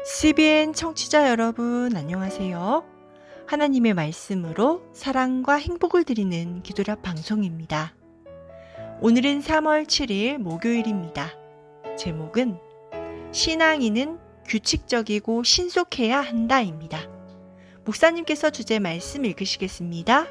CBN 청취자 여러분, 안녕하세요. 하나님의 말씀으로 사랑과 행복을 드리는 기도랍 방송입니다. 오늘은 3월 7일 목요일입니다. 제목은 신앙인은 규칙적이고 신속해야 한다입니다. 목사님께서 주제 말씀 읽으시겠습니다.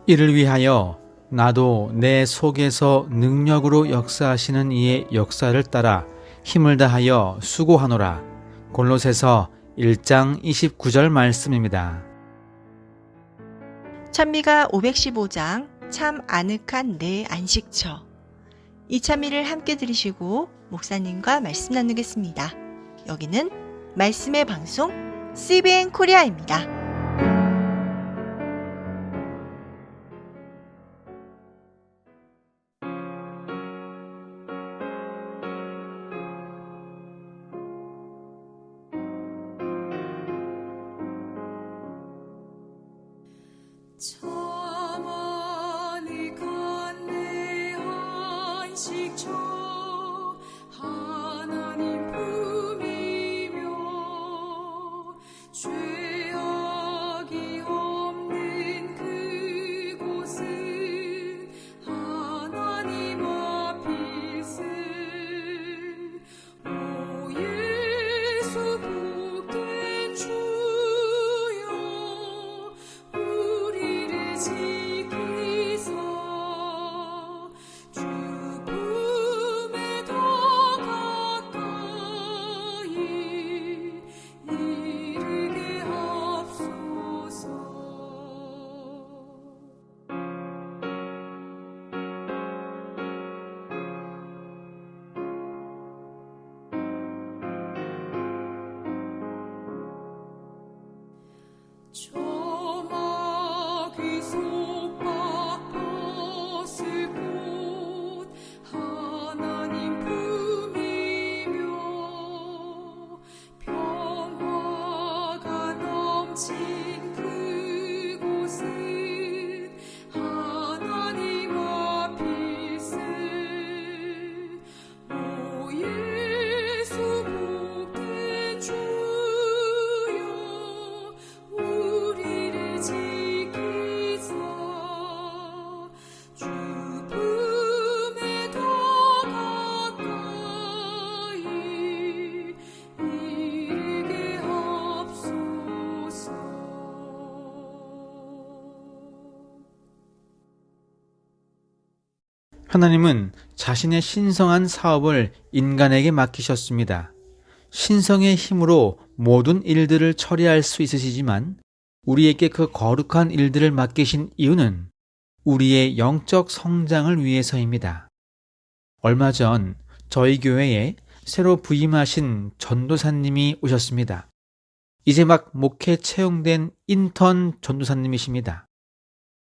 이를 위하여 나도 내 속에서 능력으로 역사하시는 이의 역사를 따라 힘을 다하여 수고하노라. 골로새서 1장 29절 말씀입니다. 찬미가 515장 참 아늑한 내 안식처. 이 찬미를 함께 들으시고 목사님과 말씀 나누겠습니다. 여기는 말씀의 방송 CBN 코리아입니다. 참 아늑한 내 안식처 하나님 품이며 죄악이 없는 그곳은 하나님 앞일세. 오 예수 복된 주여 우리를 지키사 주 품에 더 가까이 이르게 하옵소서. 저마귀 속박 벗을 곳 하나님 품이며 평화가 넘친 그곳은 하나님 앞일세. 오 예수 복된 주여 우리를 지키사 주 품에 더 가까이 이르게 하옵소서. 하나님은 자신의 신성한 사업을 인간에게 맡기셨습니다. 신성의 힘으로 모든 일들을 처리할 수 있으시지만 우리에게 그 거룩한 일들을 맡기신 이유는 우리의 영적 성장을 위해서입니다. 얼마 전 저희 교회에 새로 부임하신 전도사님이 오셨습니다. 이제 막 목회 채용된 인턴 전도사님이십니다.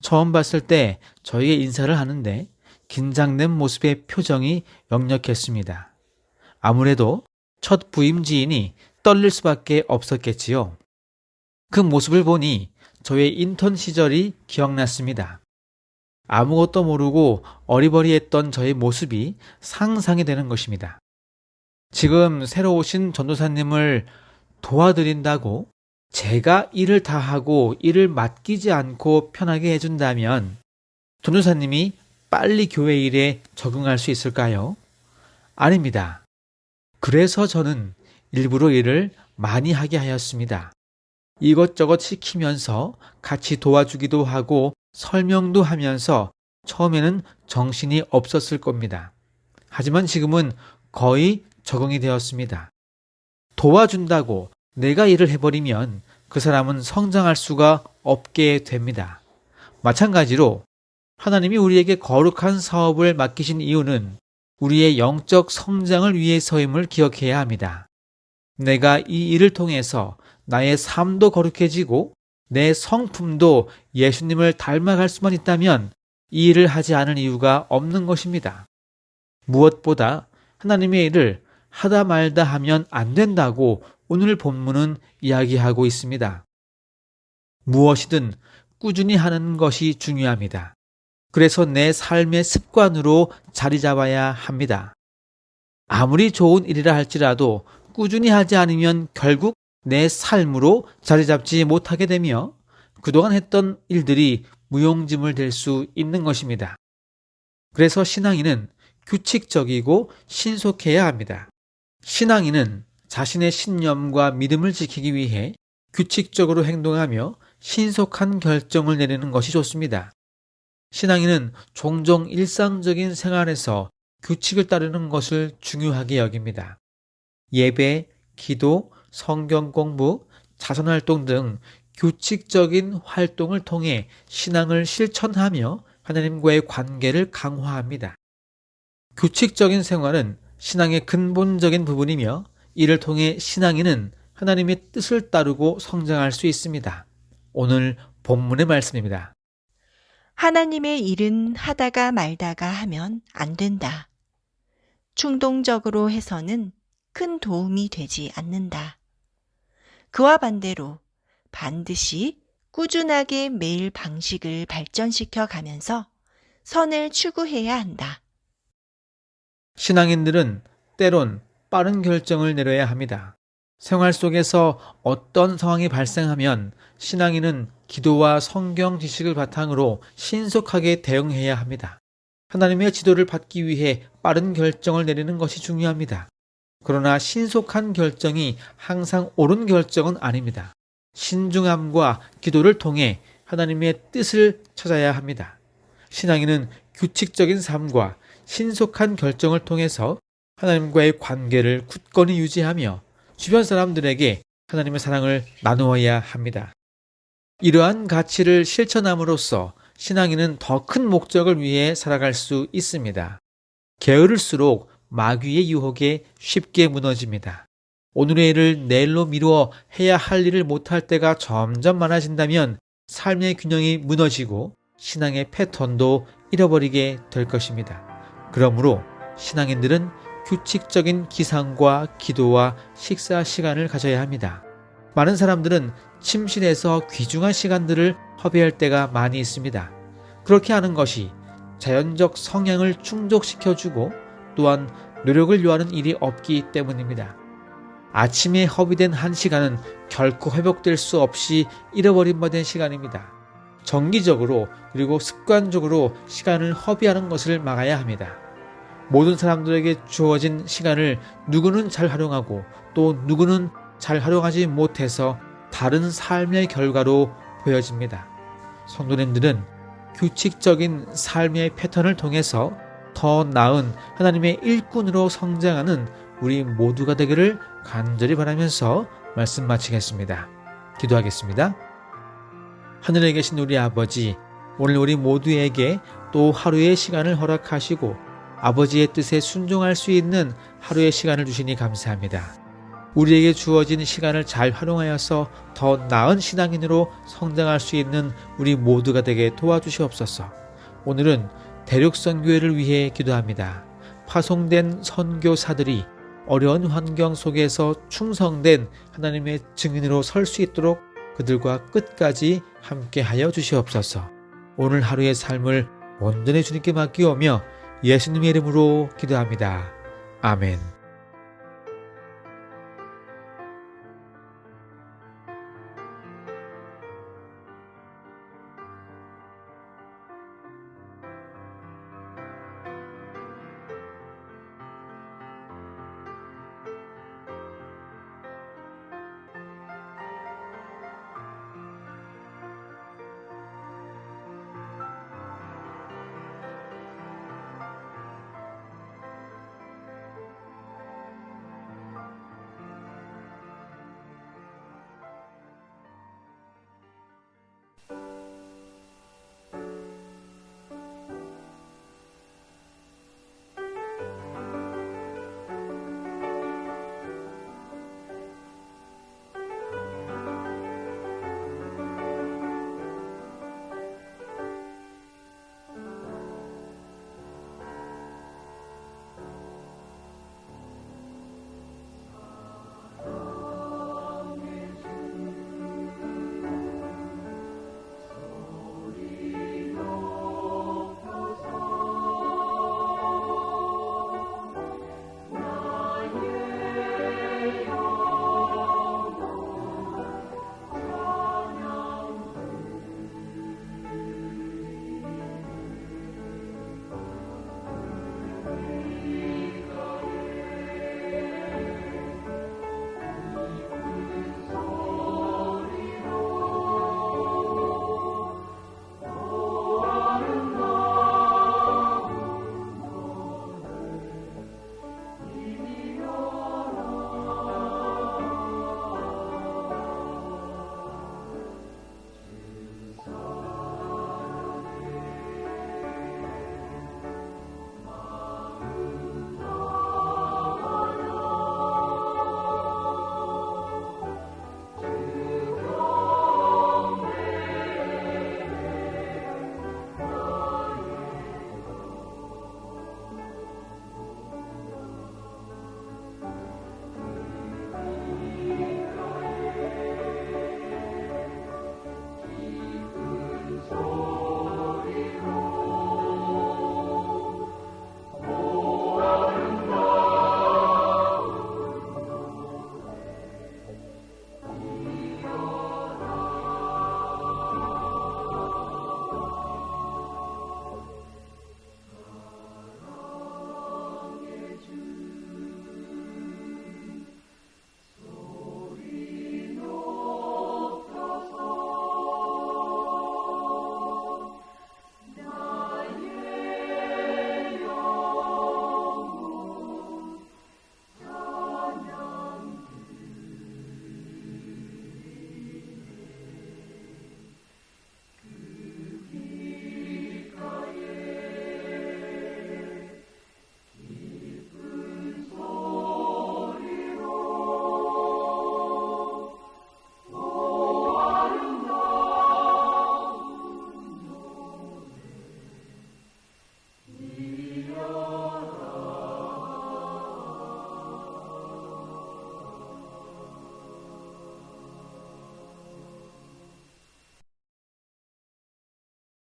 처음 봤을 때 저희의 인사를 하는데 긴장된 모습의 표정이 역력했습니다. 아무래도 첫 부임지인이 떨릴 수밖에 없었겠지요. 그 모습을 보니 저의 인턴 시절이 기억났습니다. 아무것도 모르고 어리버리했던 저의 모습이 상상이 되는 것입니다. 지금 새로 오신 전도사님을 도와드린다고 제가 일을 다 하고 일을 맡기지 않고 편하게 해준다면 전도사님이 빨리 교회 일에 적응할 수 있을까요? 아닙니다. 그래서 저는 일부러 일을 많이 하게 하였습니다. 이것저것 시키면서 같이 도와주기도 하고 설명도 하면서 처음에는 정신이 없었을 겁니다. 하지만 지금은 거의 적응이 되었습니다. 도와준다고 내가 일을 해버리면 그 사람은 성장할 수가 없게 됩니다. 마찬가지로 하나님이 우리에게 거룩한 사업을 맡기신 이유는 우리의 영적 성장을 위해서임을 기억해야 합니다. 내가 이 일을 통해서 나의 삶도 거룩해지고 내 성품도 예수님을 닮아갈 수만 있다면 이 일을 하지 않을 이유가 없는 것입니다. 무엇보다 하나님의 일을 하다 말다 하면 안 된다고 오늘 본문은 이야기하고 있습니다. 무엇이든 꾸준히 하는 것이 중요합니다. 그래서 내 삶의 습관으로 자리 잡아야 합니다. 아무리 좋은 일이라 할지라도 꾸준히 하지 않으면 결국 내 삶으로 자리 잡지 못하게 되며 그동안 했던 일들이 무용지물 될 수 있는 것입니다. 그래서 신앙인은 규칙적이고 신속해야 합니다. 신앙인은 자신의 신념과 믿음을 지키기 위해 규칙적으로 행동하며 신속한 결정을 내리는 것이 좋습니다. 신앙인은 종종 일상적인 생활에서 규칙을 따르는 것을 중요하게 여깁니다. 예배, 기도, 성경 공부, 자선활동 등 규칙적인 활동을 통해 신앙을 실천하며 하나님과의 관계를 강화합니다. 규칙적인 생활은 신앙의 근본적인 부분이며 이를 통해 신앙인은 하나님의 뜻을 따르고 성장할 수 있습니다. 오늘 본문의 말씀입니다. 하나님의 일은 하다가 말다가 하면 안 된다. 충동적으로 해서는 큰 도움이 되지 않는다. 그와 반대로 반드시 꾸준하게 매일 방식을 발전시켜 가면서 선을 추구해야 한다. 신앙인들은 때론 빠른 결정을 내려야 합니다. 생활 속에서 어떤 상황이 발생하면 신앙인은 기도와 성경 지식을 바탕으로 신속하게 대응해야 합니다. 하나님의 지도를 받기 위해 빠른 결정을 내리는 것이 중요합니다. 그러나 신속한 결정이 항상 옳은 결정은 아닙니다. 신중함과 기도를 통해 하나님의 뜻을 찾아야 합니다. 신앙인은 규칙적인 삶과 신속한 결정을 통해서 하나님과의 관계를 굳건히 유지하며 주변 사람들에게 하나님의 사랑을 나누어야 합니다. 이러한 가치를 실천함으로써 신앙인은 더 큰 목적을 위해 살아갈 수 있습니다. 게으를수록 마귀의 유혹에 쉽게 무너집니다. 오늘의 일을 내일로 미루어 해야 할 일을 못할 때가 점점 많아진다면 삶의 균형이 무너지고 신앙의 패턴도 잃어버리게 될 것입니다. 그러므로 신앙인들은 규칙적인 기상과 기도와 식사 시간을 가져야 합니다. 많은 사람들은 침실에서 귀중한 시간들을 허비할 때가 많이 있습니다. 그렇게 하는 것이 자연적 성향을 충족시켜주고 또한 노력을 요하는 일이 없기 때문입니다. 아침에 허비된 1시간은 결코 회복될 수 없이 잃어버린 바 된 시간입니다. 정기적으로 그리고 습관적으로 시간을 허비하는 것을 막아야 합니다. 모든 사람들에게 주어진 시간을 누구는 잘 활용하고 또 누구는 잘 활용하지 못해서 다른 삶의 결과로 보여집니다. 성도님들은 규칙적인 삶의 패턴을 통해서 더 나은 하나님의 일꾼으로 성장하는 우리 모두가 되기를 간절히 바라면서 말씀 마치겠습니다. 기도하겠습니다. 하늘에 계신 우리 아버지, 오늘 우리 모두에게 또 하루의 시간을 허락하시고 아버지의 뜻에 순종할 수 있는 하루의 시간을 주시니 감사합니다. 우리에게 주어진 시간을 잘 활용하여서 더 나은 신앙인으로 성장할 수 있는 우리 모두가 되게 도와주시옵소서. 오늘은 대륙선교회를 위해 기도합니다. 파송된 선교사들이 어려운 환경 속에서 충성된 하나님의 증인으로 설 수 있도록 그들과 끝까지 함께하여 주시옵소서. 오늘 하루의 삶을 온전히 주님께 맡기오며 예수님의 이름으로 기도합니다. 아멘.